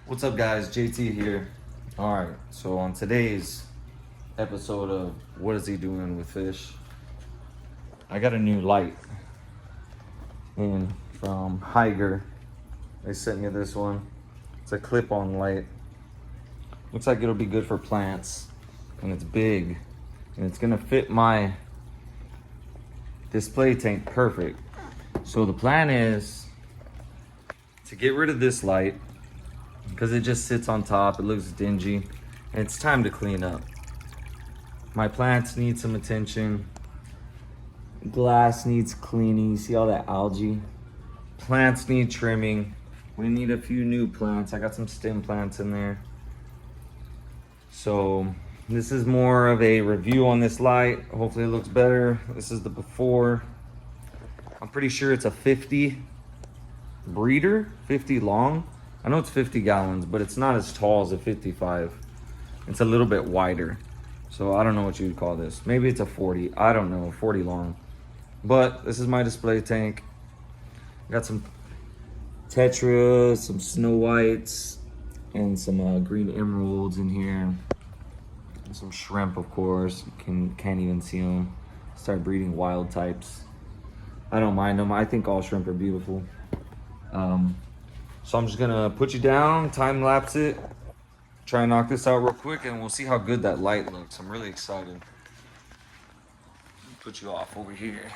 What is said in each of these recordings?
What's up, guys? JT here. All right, so on today's episode of What Is He Doing with Fish, I got a new light in from Hygger. They sent me this one. It's a clip-on light. Looks like it'll be good for plants, and it's big, and it's gonna fit my display tank perfect. So the plan is to get rid of this light because it just sits on top, it looks dingy, and it's time to clean up. My plants need some attention. Glass needs cleaning. You see all that algae? Plants need trimming. We need a few new plants. I got some stem plants in there. So this is more of a review on this light. Hopefully it looks better. This is the before. I'm pretty sure it's a 50 breeder, 50 long. I know it's 50 gallons, but it's not as tall as a 55. It's a little bit wider. So I don't know what you would call this. Maybe it's a 40. I don't know, 40 long. But this is my display tank. Got some Tetra, some Snow Whites, and some green emeralds in here. And some shrimp, of course. Can't even see them. Start breeding wild types. I don't mind them. I think all shrimp are beautiful. So I'm just gonna put you down, time lapse it, try and knock this out real quick, and we'll see how good that light looks. I'm really excited. Put you off over here.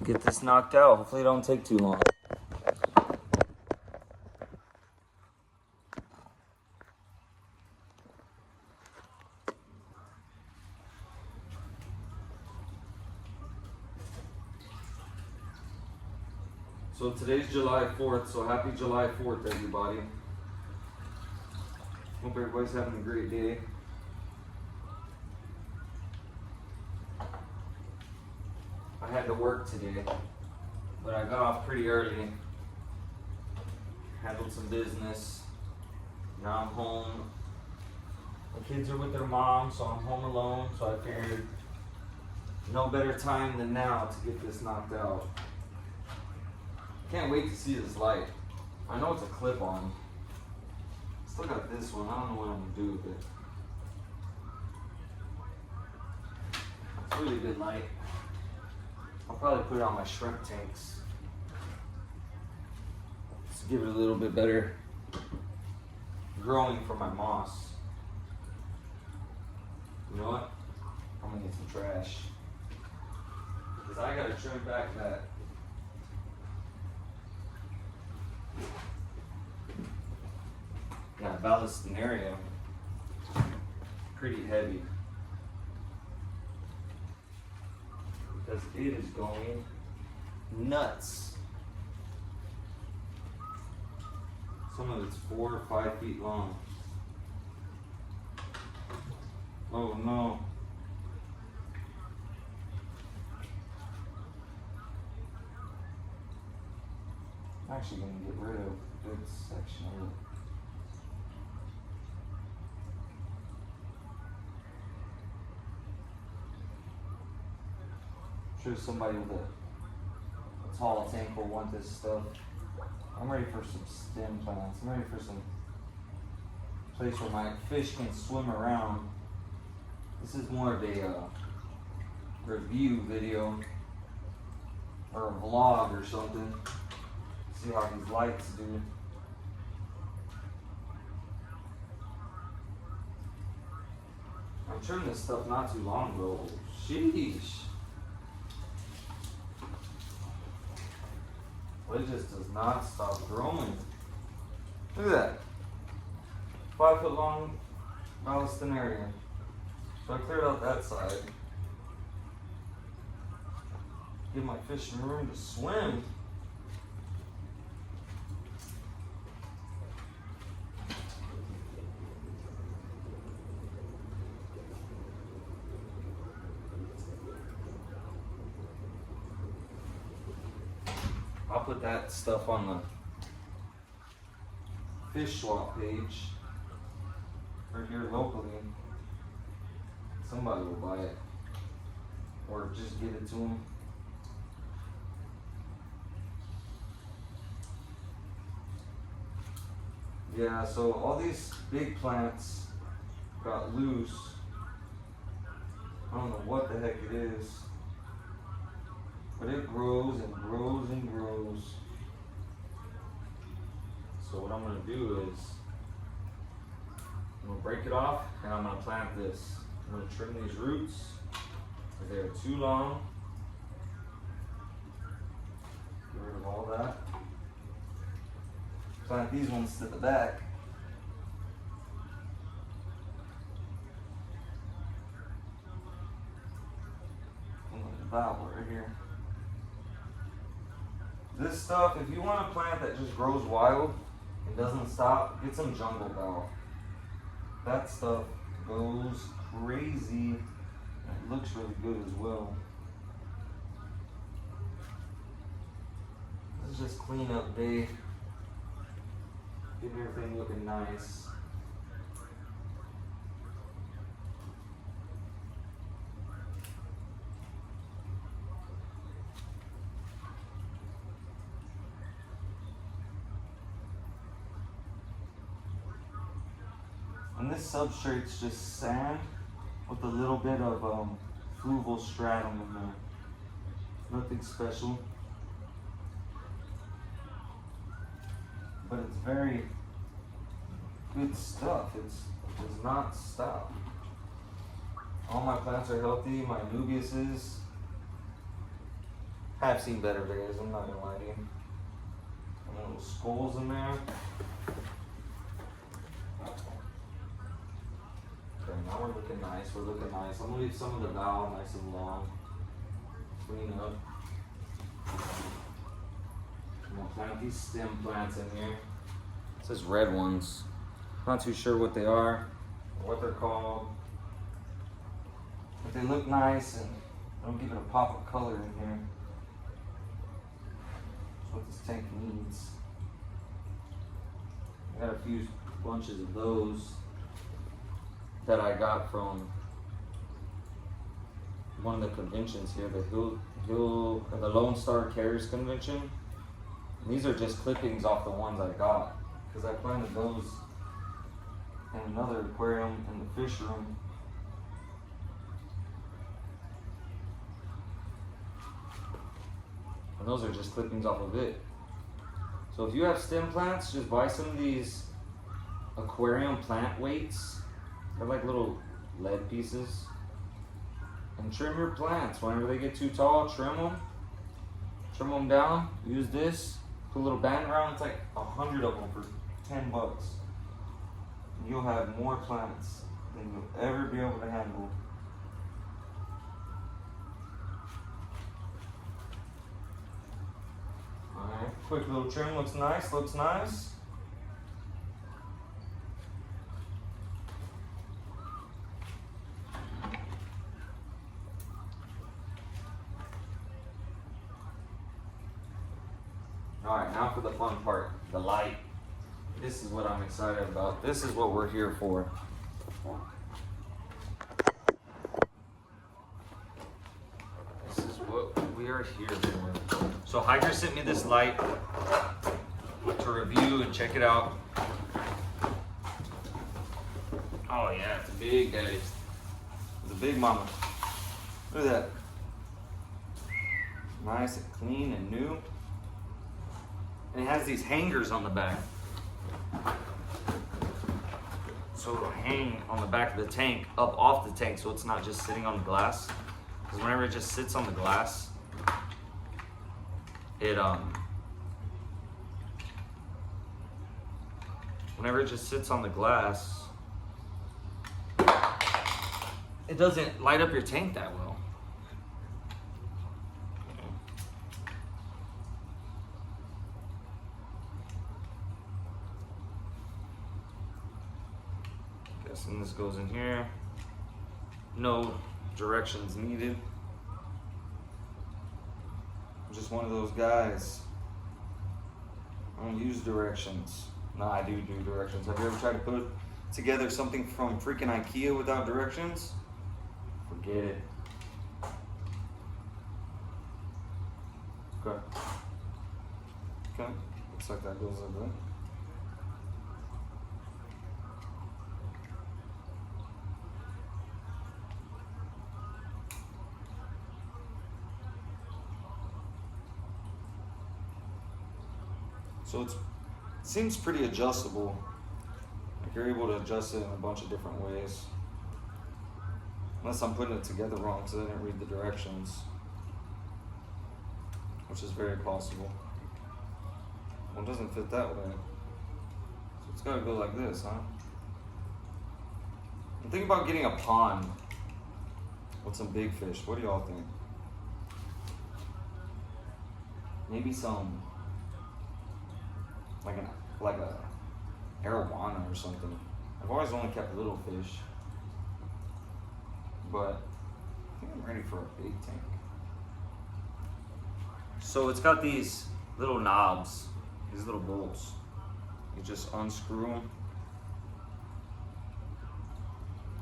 Get this knocked out. Hopefully it don't take too long. So today's July 4th, so happy July 4th, everybody. Hope everybody's having a great day. I had to work today, but I got off pretty early. Handled some business. Now I'm home. The kids are with their mom, so I'm home alone, so I figured no better time than now to get this knocked out. Can't wait to see this light. I know it's a clip-on. Still got this one. I don't know what I'm gonna do with it. It's a really good light. I'll probably put it on my shrimp tanks. Just give it a little bit better growing for my moss. You know what? I'm gonna get some trash. Because I gotta trim back that balustrinaria, pretty heavy, because it is going nuts. Some of it's 4 or 5 feet long. Oh no. I'm actually going to get rid of a good section of it. I'm sure somebody with a tall tank will want this stuff. I'm ready for some stem plants. I'm ready for some place where my fish can swim around. This is more of a review video or a vlog or something. See how these lights do. I trimmed this stuff not too long ago. Sheesh. Well, it just does not stop growing. Look at that. 5 foot long balustrinaria. So I cleared out that side. Give my fish some room to swim. I'll put that stuff on the fish swap page right here locally. Somebody will buy it or just give it to them. Yeah, so all these big plants got loose. I don't know what the heck it is, but it grows and grows and grows. So what I'm gonna do is, I'm gonna break it off and I'm gonna plant this. I'm gonna trim these roots if they're too long. Get rid of all that. Plant these ones to the back. Valve right here. This stuff, if you want a plant that just grows wild and doesn't stop, get some jungle valve. That stuff goes crazy. It looks really good as well. This is just cleanup day. Getting everything looking nice. And this substrate's just sand with a little bit of fluval stratum in there. Nothing special. But it's very good stuff. It does not stop. All my plants are healthy. My Nubiuses have seen better days, I'm not gonna lie to you. And little skulls in there. Okay, now we're looking nice. We're looking nice. I'm gonna leave some of the valve nice and long. Clean up. I'm gonna plant these stem plants in here. It says red ones. Not too sure what they are or what they're called. But they look nice and they'll give it a pop of color in here. That's what this tank needs. I got a few bunches of those that I got from one of the conventions here, the Lone Star Carriers Convention. And these are just clippings off the ones I got, because I planted those in another aquarium in the fish room. And those are just clippings off of it. So if you have stem plants, just buy some of these aquarium plant weights. They're like little lead pieces. And trim your plants. Whenever they get too tall, trim them. Trim them down. Use this. Put a little band around. It's like 100 of them for $10. And you'll have more plants than you'll ever be able to handle. Alright, quick little trim. Looks nice. Looks nice. Alright, now for the fun part, the light. This is what I'm excited about. This is what we're here for. This is what we are here for. So Hygger sent me this light to review and check it out. Oh yeah, it's a big daddy. It's a big mama. Look at that. Nice and clean and new. And it has these hangers on the back. So it'll hang on the back of the tank, up off the tank, so it's not just sitting on the glass. Because whenever it just sits on the glass, whenever it just sits on the glass, it doesn't light up your tank that well. And this goes in here. No directions needed. I'm just one of those guys. I don't use directions. No, I do directions. Have you ever tried to put together something from freaking IKEA without directions? Forget it. Okay. Okay. Looks like that goes like that. So it seems pretty adjustable. Like you're able to adjust it in a bunch of different ways. Unless I'm putting it together wrong because I didn't read the directions. Which is very possible. Well, it doesn't fit that way. So it's gotta go like this, huh? I'm thinking about getting a pond with some big fish. What do y'all think? Maybe some, like a arowana or something. I've always only kept little fish, but I think I'm ready for a big tank. So it's got these little knobs, these little bolts. You just unscrew them.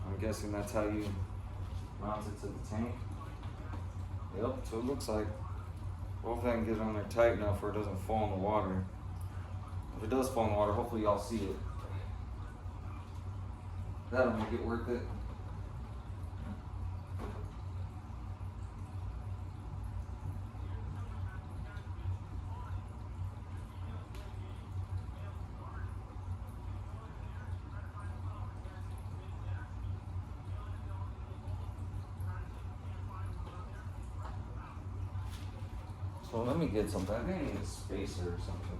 I'm guessing that's how you mount it to the tank. Yep, so it looks like. Hopefully I can get it on there tight enough where it doesn't fall in the water. If it does fall in the water, hopefully y'all see it. That'll make it worth it. So let me get something. I think I need a spacer or something.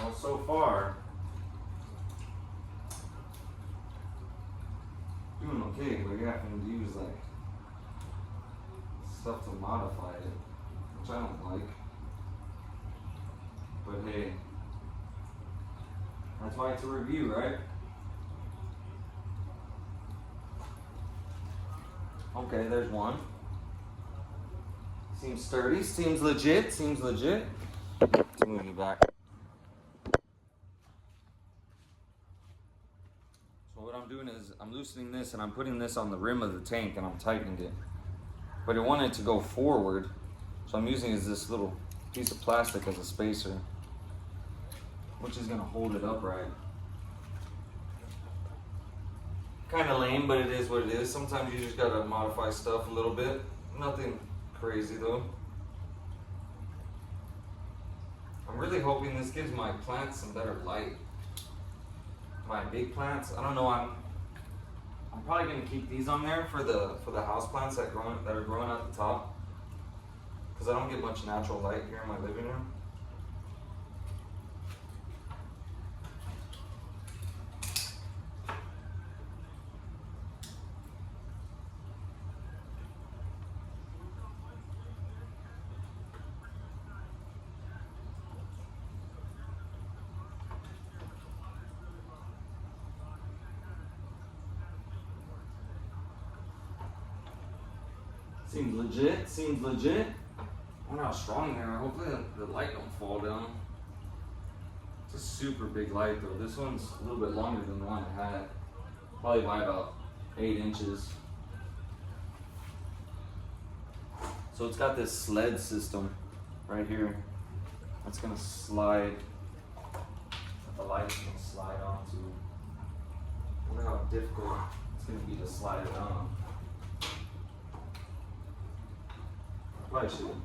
Well, so far, doing okay, but you're having to use like stuff to modify it, which I don't like. But hey, that's why it's a review, right? Okay, there's one. Seems sturdy, seems legit, seems legit. Let's move you back. So what I'm doing is I'm loosening this and I'm putting this on the rim of the tank and I'm tightening it. But I want it to go forward, so I'm using this little piece of plastic as a spacer, which is gonna hold it upright. Kind of lame, but it is what it is. Sometimes you just gotta modify stuff a little bit. Nothing crazy though. I'm really hoping this gives my plants some better light. My big plants, I don't know. I'm probably gonna keep these on there for the house plants that are growing at the top, because I don't get much natural light here in my living room. Seems legit, seems legit. I wonder how strong they are. Hopefully the light don't fall down. It's a super big light though. This one's a little bit longer than the one I had. Probably by about 8 inches. So it's got this sled system right here. That's gonna slide, that the light's gonna slide onto. I wonder how difficult it's gonna be to slide it on. Probably should have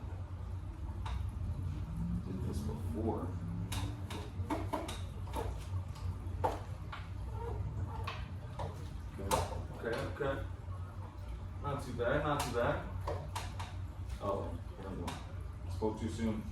did this before. Okay. Not too bad, not too bad. Oh, there we go. Spoke too soon.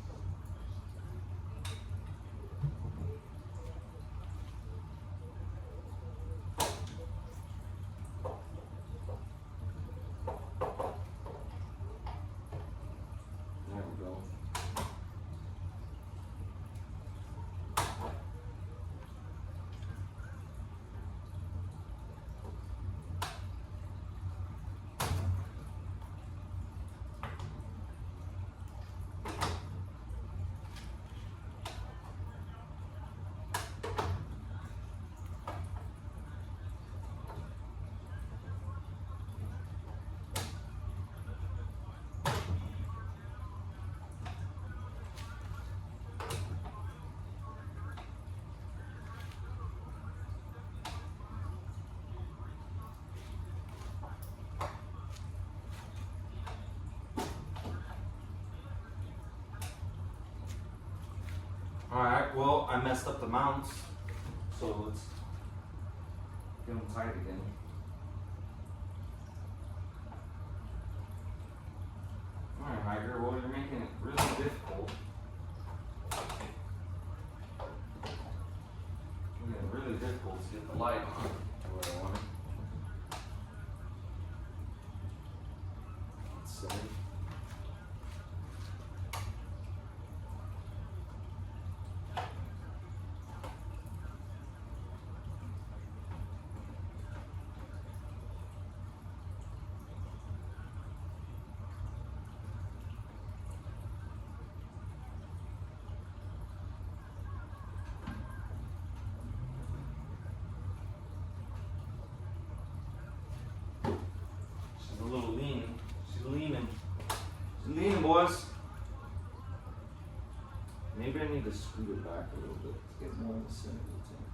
Alright, well, I messed up the mounts, so let's get them tight again. Alright, hygger, well, you're making it really difficult. Making it really difficult to get the light on where I want it. Let's see. She's a little lean. She's leaning. She's leaning, boys. Maybe I need to scoot it back a little bit to get more in the center of the tank.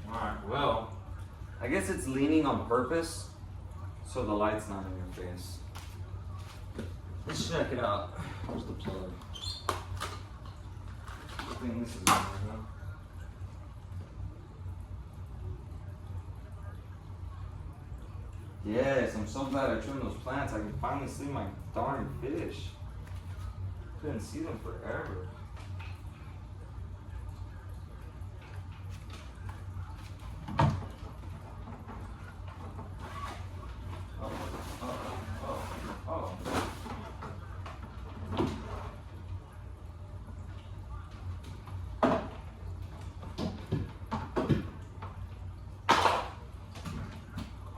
Alright, well, I guess it's leaning on purpose so the light's not in your face. Let's check it out. Where's the plug? I think this is right now. Yes, I'm so glad I trimmed those plants. I can finally see my darn fish. Couldn't see them forever.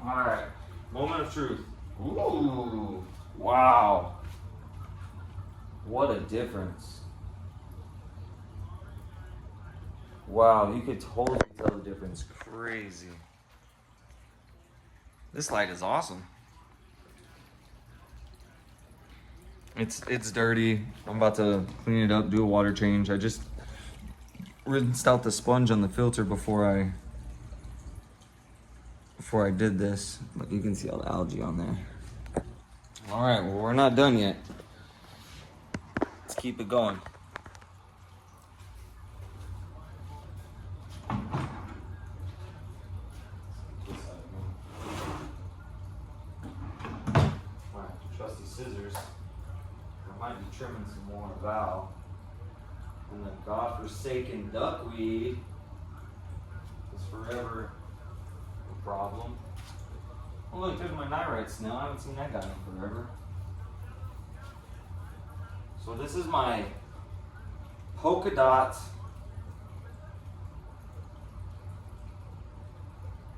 Alright, moment of truth. Ooh, wow. What a difference. Wow, you could totally tell the difference. Crazy. This light is awesome. It's dirty. I'm about to clean it up, do a water change. I just rinsed out the sponge on the filter before I did this. Look, you can see all the algae on there. All right, well, we're not done yet. Let's keep it going. Trusty scissors. I might be trimming some more valve. And the godforsaken duckweed is forever a problem. Oh look, there's my nyrite snail. I haven't seen that guy in forever. So this is my polka dot.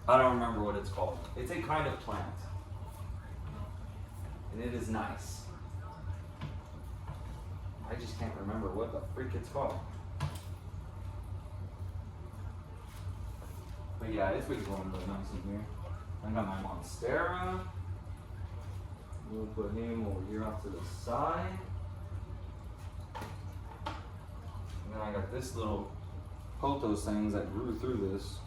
I don't remember what it's called. It's a kind of plant. And it is nice. I just can't remember what the freak it's called. But yeah, it's been going really nice in here. I got my monstera. We'll put him over here off to the side. And then I got this little pothos things that grew through this.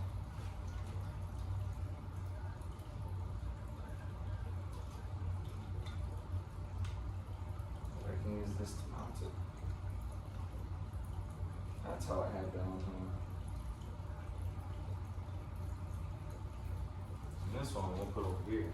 I can use this to mount it. That's how I had that on here. And this one we'll put over here.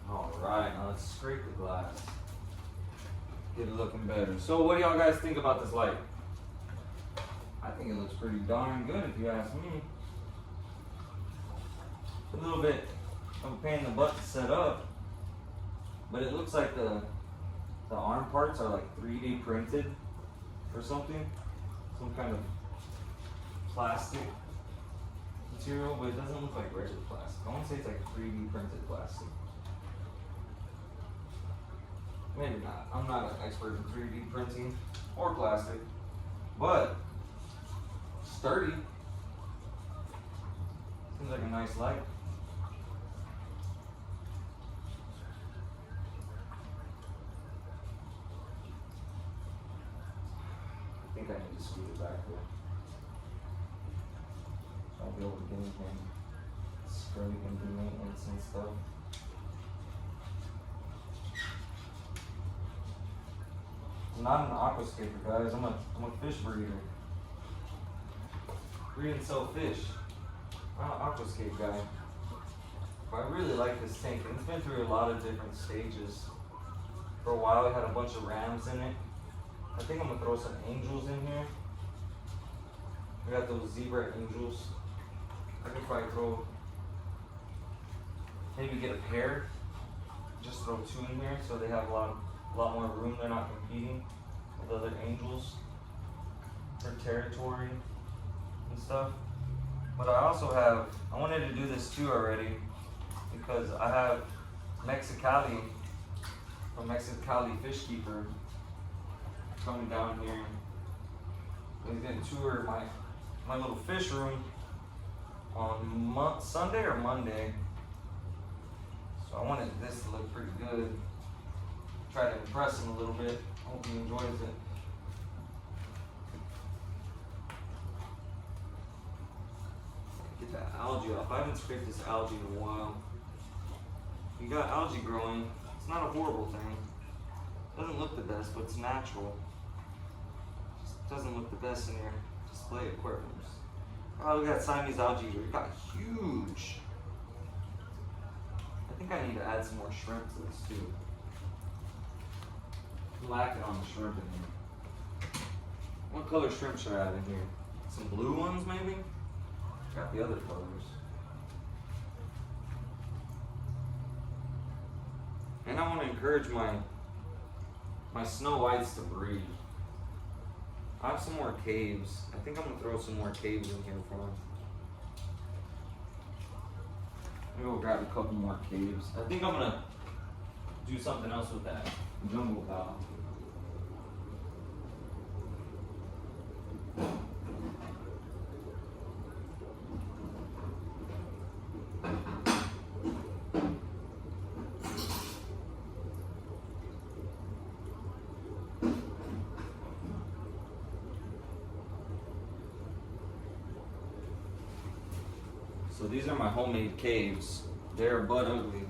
Alright, now let's scrape the glass. Get it looking better. So what do y'all guys think about this light? I think it looks pretty darn good if you ask me. It's a little bit of a pain in the butt to set up, but it looks like the arm parts are like 3D printed or something. Some kind of plastic material, but it doesn't look like regular plastic. I want to say it's like 3D printed plastic. Maybe not. I'm not an expert in 3D printing or plastic, but sturdy. Seems like a nice light. I think I need just scoot it back there. So I'll be able to get anything straight and do maintenance and stuff. I'm not an aquascaper, guys. I'm a fish breeder. Breed and sell fish. I'm not an aquascape guy. But I really like this tank, and it's been through a lot of different stages. For a while, it had a bunch of rams in it. I think I'm gonna throw some angels in here. We got those zebra angels. I could probably throw, maybe get a pair. Just throw 2 in here so they have a lot more room. They're not competing with other angels for territory and stuff. But I also have, I wanted to do this too already because I have Mexicali from Mexicali Fish Keeper coming down here. He's gonna tour my little fish room on Sunday or Monday. So I wanted this to look pretty good. Try to impress him a little bit. Hope he enjoys it. Get that algae off. I haven't scraped this algae in a while. You got algae growing. It's not a horrible thing. Doesn't look the best, but it's natural. Just doesn't look the best in your display aquariums. Oh, look at that Siamese algae here. It got huge. I think I need to add some more shrimp to this too. I'm lacking on the shrimp in here. What color shrimp should I add in here? Some blue ones maybe? Got the other colors. And I want to encourage my snow whites to breed. I have some more caves. I think I'm gonna throw some more caves in here for them. Maybe we'll grab a couple more caves. I think I'm gonna do something else with that jungle cow. So these are my homemade caves. They're butt ugly,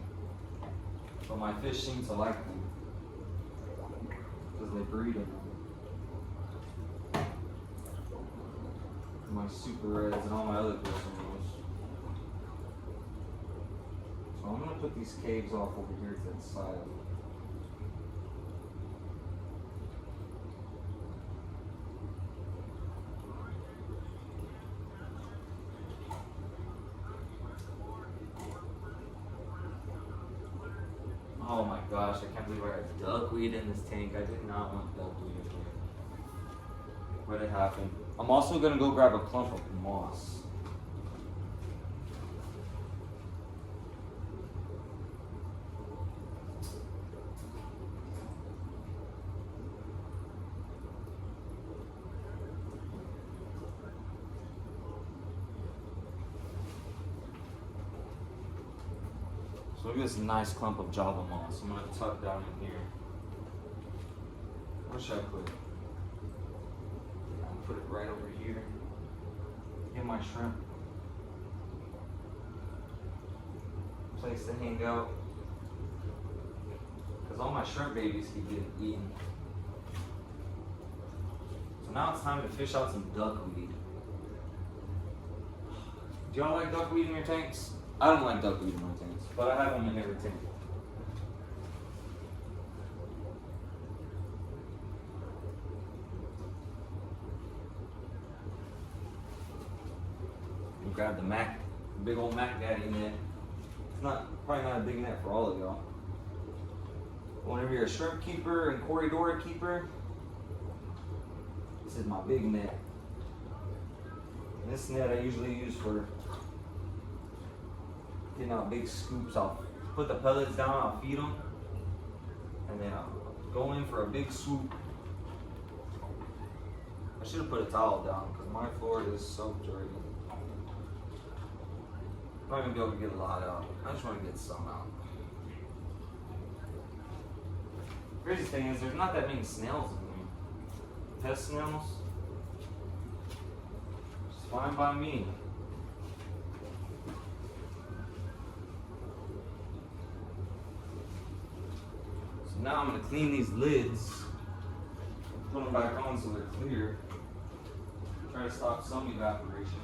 but my fish seem to like them because they breed them. My super reds and all my other customers. So I'm gonna put these caves off over here to the side. Oh my gosh, I can't believe I had duckweed in this tank. I did not want duckweed in here. But it happened. I'm also gonna go grab a clump of moss. So look at this nice clump of Java moss. I'm gonna tuck down in here. Where should I put it? I'll put it right over here. Get my shrimp. Place to hang out. Because all my shrimp babies keep getting eaten. So now it's time to fish out some duckweed. Do y'all like duckweed in your tanks? I don't like duckweed in my tanks, but I have them in every tank. You grab the Mac, big old Mac Daddy net. It's probably not a big net for all of y'all. Whenever you're a shrimp keeper and corridor keeper, this is my big net. And this net I usually use for getting out big scoops. I'll put the pellets down, I'll feed them, and then I'll go in for a big swoop. I should have put a towel down because my floor is soaked already. I'm not gonna be able to get a lot out. I just want to get some out. Crazy thing is, there's not that many snails in here. Pest snails. fine by me. So now I'm gonna clean these lids, put them back on so they're clear. Try to stop some evaporation.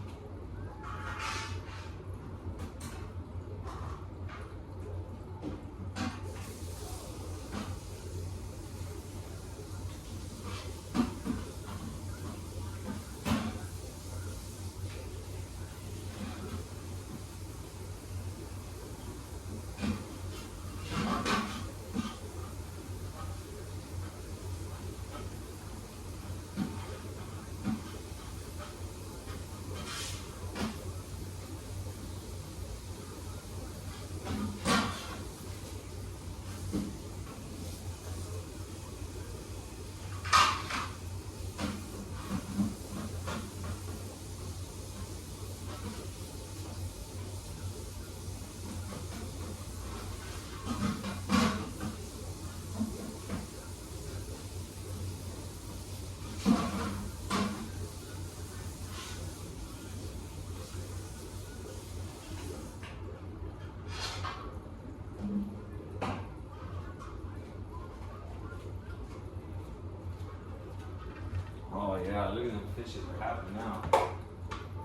Oh yeah, look at them fishes are happy now.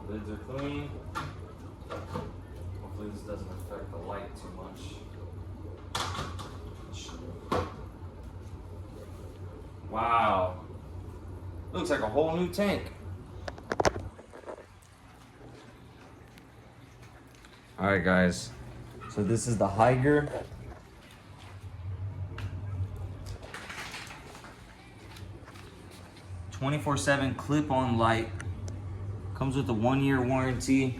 Lids are clean. Hopefully this doesn't affect the light too much. Wow. Looks like a whole new tank. Alright guys, so this is the hygger. "24/7 clip-on light. Comes with a 1-year warranty.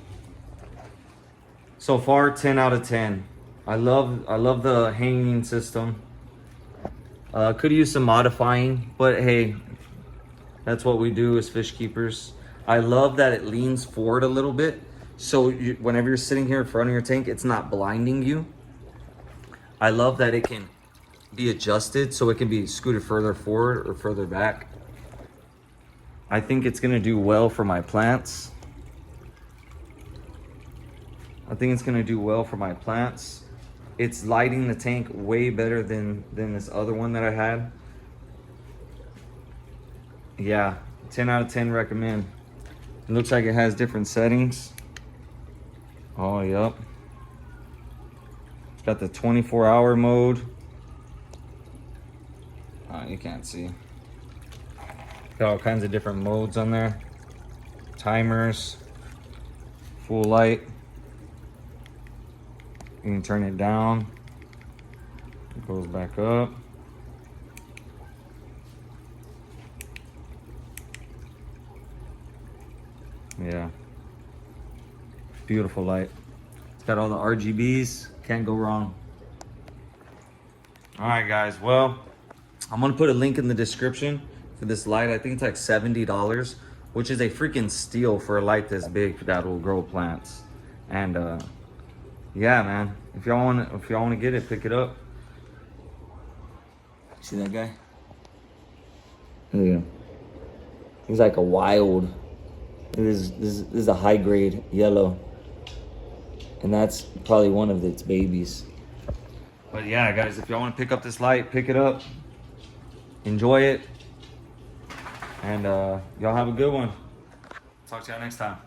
So far, 10 out of 10. I love the hanging system. Could use some modifying, but hey, that's what we do as fish keepers. I love that it leans forward a little bit, so whenever you're sitting here in front of your tank, it's not blinding you. I love that it can be adjusted so it can be scooted further forward or further back. I think it's gonna do well for my plants. It's lighting the tank way better than this other one that I had. Yeah, 10 out of 10 recommend. It looks like it has different settings. Oh, yep. It's got the 24-hour mode. You can't see. Got all kinds of different modes on there. Timers, full light. You can turn it down. It goes back up. Yeah. Beautiful light. It's got all the RGBs. Can't go wrong. All right, guys. Well, I'm going to put a link in the description for this light. I think it's like $70, which is a freaking steal for a light this big that will grow plants. And yeah, man, if y'all want to get it, pick it up. See that guy? Yeah. He's like a wild. This is a high grade yellow, and that's probably one of its babies. But yeah, guys, if y'all want to pick up this light, pick it up. Enjoy it. And y'all have a good one. Talk to y'all next time.